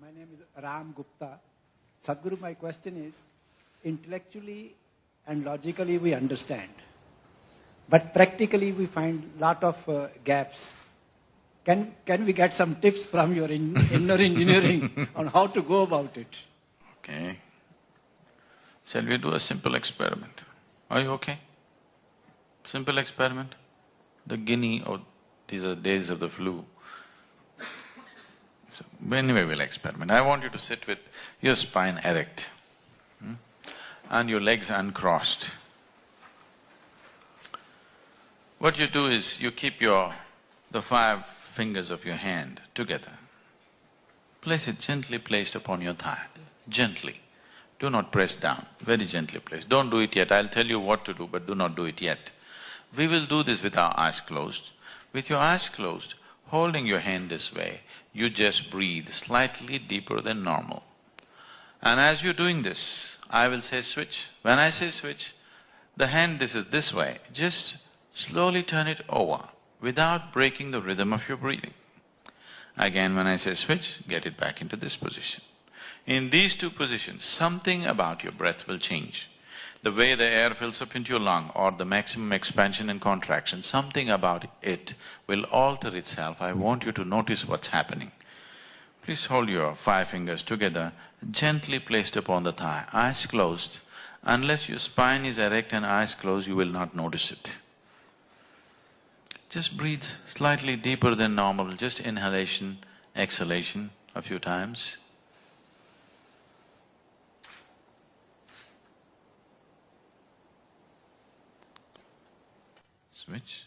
My name is Ram Gupta. Sadhguru, my question is, intellectually and logically we understand, but practically we find lot of gaps. Can we get some tips from your inner engineering on how to go about it? Okay. Shall we do a simple experiment? Are you okay? Simple experiment? The guinea, or these are the days of the flu. So anyway, we'll experiment. I want you to sit with your spine erect, and your legs uncrossed. What you do is you keep the 5 fingers of your hand together. Place it gently placed upon your thigh, gently. Do not press down, very gently placed. Don't do it yet, I'll tell you what to do, but do not do it yet. We will do this with our eyes closed. With your eyes closed, holding your hand this way, you just breathe slightly deeper than normal. And as you're doing this, I will say switch. When I say switch, the hand this way, just slowly turn it over without breaking the rhythm of your breathing. Again, when I say switch, get it back into this position. In these 2 positions, something about your breath will change. The way the air fills up into your lung or the maximum expansion and contraction, something about it will alter itself. I want you to notice what's happening. Please hold your 5 fingers together, gently placed upon the thigh, eyes closed. Unless your spine is erect and eyes closed, you will not notice it. Just breathe slightly deeper than normal, just inhalation, exhalation a few times. Switch.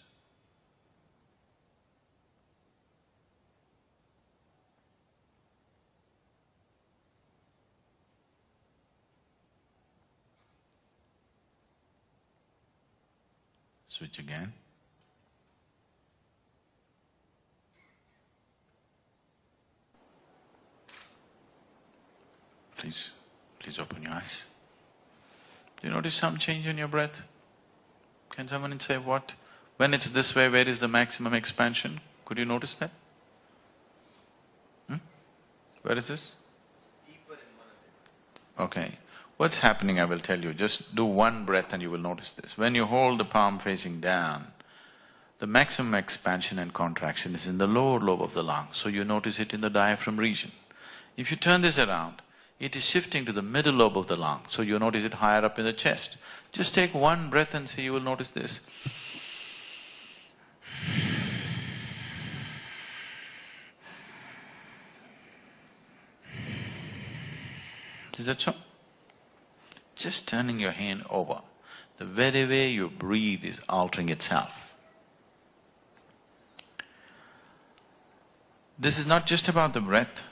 Switch again. Please open your eyes. Do you notice some change in your breath? Can someone say what? When it's this way, where is the maximum expansion? Could you notice that? Where is this? Deeper in one of them. Okay. What's happening, I will tell you. Just do 1 breath and you will notice this. When you hold the palm facing down, the maximum expansion and contraction is in the lower lobe of the lung, so you notice it in the diaphragm region. If you turn this around, it is shifting to the middle lobe of the lung, so you notice it higher up in the chest. Just take 1 breath and see, you will notice this. Is that so? Just turning your hand over, the very way you breathe is altering itself. This is not just about the breath.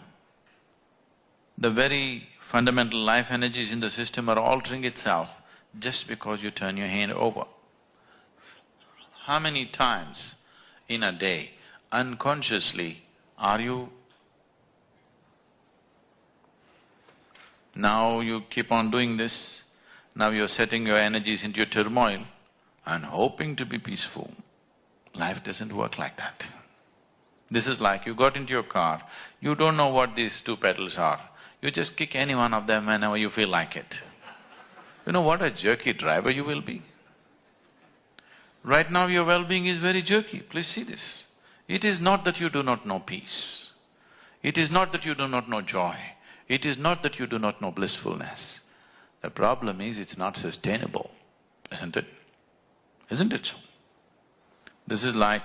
The very fundamental life energies in the system are altering itself just because you turn your hand over. How many times in a day, unconsciously, are you… Now you keep on doing this, now you're setting your energies into your turmoil and hoping to be peaceful. Life doesn't work like that. This is like you got into your car, you don't know what these 2 pedals are. You just kick any one of them whenever you feel like it. You know what a jerky driver you will be? Right now your well-being is very jerky, please see this. It is not that you do not know peace. It is not that you do not know joy. It is not that you do not know blissfulness. The problem is it's not sustainable, isn't it? Isn't it so? This is like…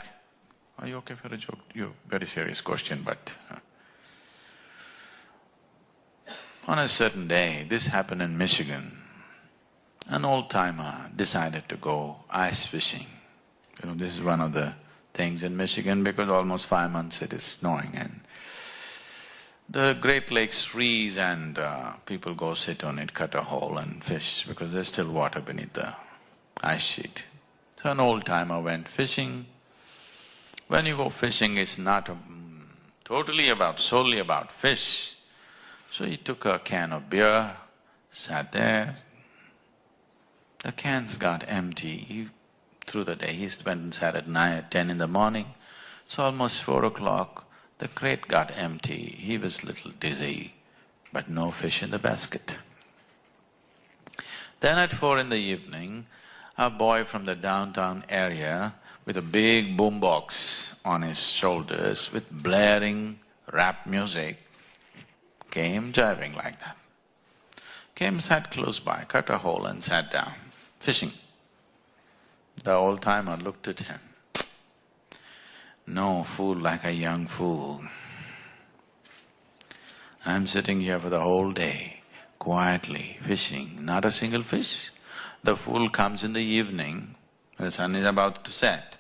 Are you okay for a joke? You… very serious question, but… On a certain day, this happened in Michigan. An old-timer decided to go ice fishing. This is one of the things in Michigan because almost 5 months it is snowing and the Great Lakes freeze and people go sit on it, cut a hole and fish because there's still water beneath the ice sheet. So an old-timer went fishing. When you go fishing, it's not solely about fish. So he took a can of beer, sat there. The cans got empty. Through the day, he went and sat at 9, 10 in the morning. So almost 4 o'clock, The crate got empty, he was little dizzy, but no fish in the basket. Then at 4 in the evening, a boy from the downtown area with a big boombox on his shoulders with blaring rap music came driving like that. Came, sat close by, cut a hole and sat down, fishing. The old-timer looked at him. No fool like a young fool. I'm sitting here for the whole day, quietly fishing, not a single fish. The fool comes in the evening, the sun is about to set,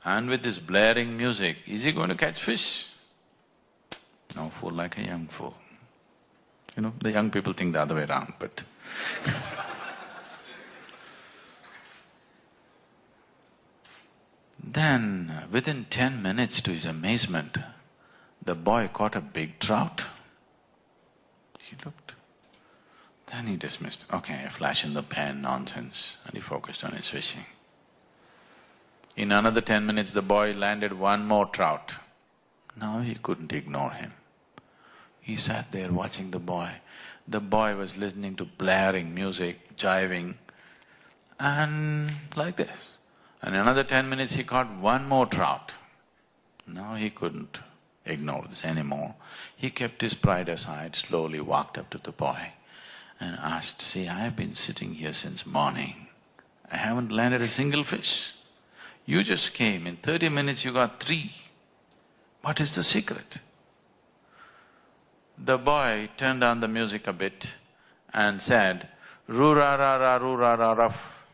and with this blaring music, is he going to catch fish? No fool like a young fool. You know, the young people think the other way around, but then, within 10 minutes, to his amazement, the boy caught a big trout. He looked. Then he dismissed, okay, a flash in the pan, nonsense, and he focused on his fishing. In another 10 minutes, the boy landed one more trout. Now he couldn't ignore him. He sat there watching the boy. The boy was listening to blaring music, jiving, and like this. And in another 10 minutes, he caught one more trout. Now he couldn't ignore this anymore. He kept his pride aside, slowly walked up to the boy and asked, see, I have been sitting here since morning. I haven't landed a single fish. You just came, in 30 minutes you got 3. What is the secret? The boy turned down the music a bit and said, roo-ra-ra-ra, roo-ra-ra-ruff.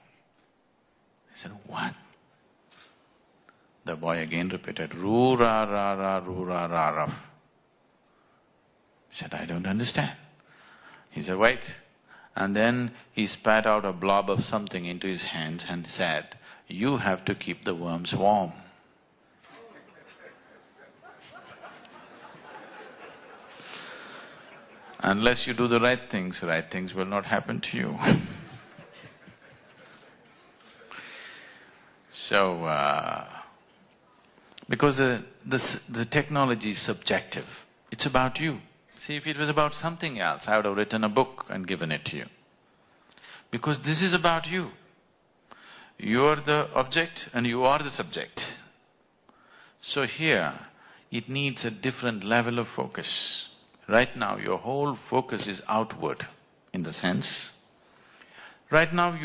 I said, what? The boy again repeated, roo-ra-ra-ra, roo-ra-ra-ruff. I said, I don't understand. He said, wait. And then he spat out a blob of something into his hands and said, you have to keep the worms warm. Unless you do the right things will not happen to you. So, because the technology is subjective, it's about you. See, if it was about something else, I would have written a book and given it to you. Because this is about you. You are the object and you are the subject. So here, it needs a different level of focus. Right now, your whole focus is outward, in the sense, right now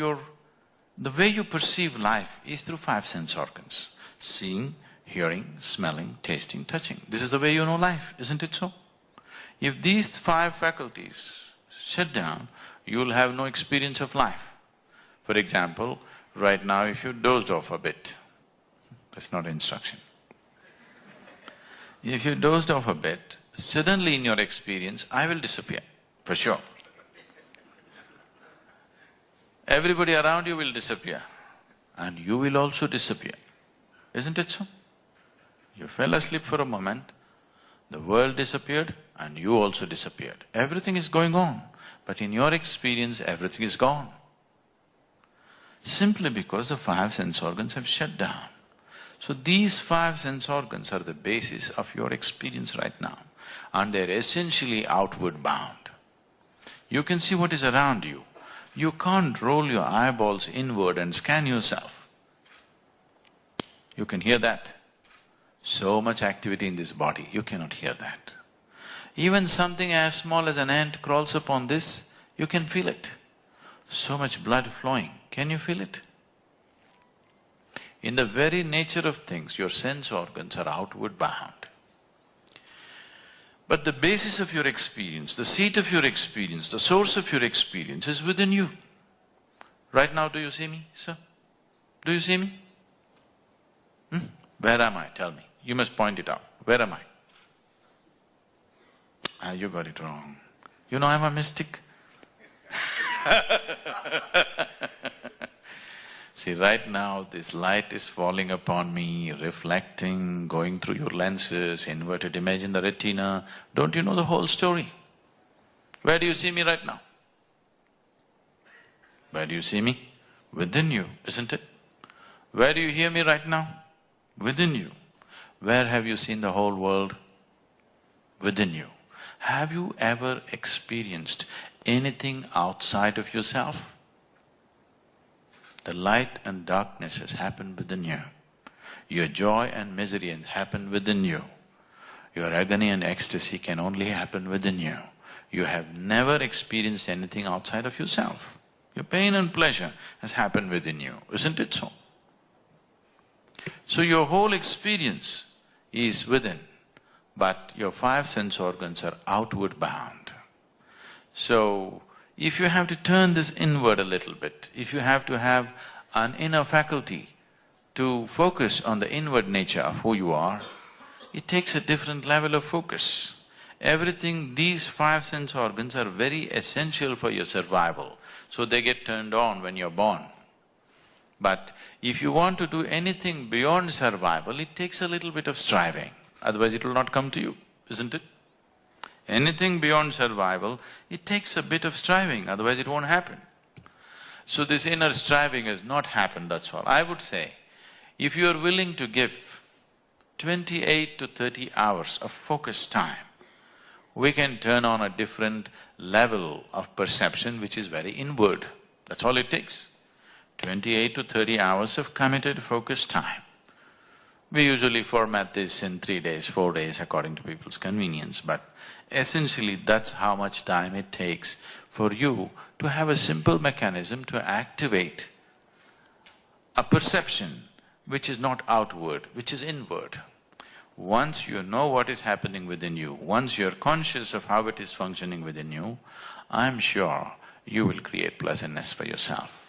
the way you perceive life is through 5 sense organs. Seeing, hearing, smelling, tasting, touching. This is the way you know life, isn't it so? If these 5 faculties shut down, you will have no experience of life. For example, right now if you dozed off a bit, that's not instruction. If you dozed off a bit, suddenly in your experience, I will disappear, for sure. Everybody around you will disappear, and you will also disappear, isn't it so? You fell asleep for a moment, the world disappeared and you also disappeared. Everything is going on, but in your experience, everything is gone. Simply because the 5 sense organs have shut down. So these 5 sense organs are the basis of your experience right now, and they're essentially outward bound. You can see what is around you. You can't roll your eyeballs inward and scan yourself. You can hear that. So much activity in this body, you cannot hear that. Even something as small as an ant crawls upon this, you can feel it. So much blood flowing, can you feel it? In the very nature of things, your sense organs are outward bound. But the basis of your experience, the seat of your experience, the source of your experience is within you. Right now, do you see me, sir? Do you see me? Where am I? Tell me. You must point it out. Where am I? You got it wrong. You know I'm a mystic. See, right now this light is falling upon me, reflecting, going through your lenses, inverted image in the retina. Don't you know the whole story? Where do you see me right now? Where do you see me? Within you, isn't it? Where do you hear me right now? Within you. Where have you seen the whole world? within you. Have you ever experienced anything outside of yourself? The light and darkness has happened within you. Your joy and misery has happened within you. Your agony and ecstasy can only happen within you. You have never experienced anything outside of yourself. Your pain and pleasure has happened within you, isn't it so? So your whole experience is within, but your five sense organs are outward bound. So, if you have to turn this inward a little bit, if you have to have an inner faculty to focus on the inward nature of who you are, it takes a different level of focus. Everything, these five sense organs are very essential for your survival, so they get turned on when you're born. But if you want to do anything beyond survival, it takes a little bit of striving, otherwise it will not come to you, isn't it? Anything beyond survival, it takes a bit of striving, otherwise it won't happen. So this inner striving has not happened, that's all. I would say, if you are willing to give 28 to 30 hours of focused time, we can turn on a different level of perception which is very inward. That's all it takes. 28 to 30 hours of committed focused time. We usually format this in 3 days, 4 days according to people's convenience, but essentially that's how much time it takes for you to have a simple mechanism to activate a perception which is not outward, which is inward. Once you know what is happening within you, once you're conscious of how it is functioning within you, I'm sure you will create pleasantness for yourself.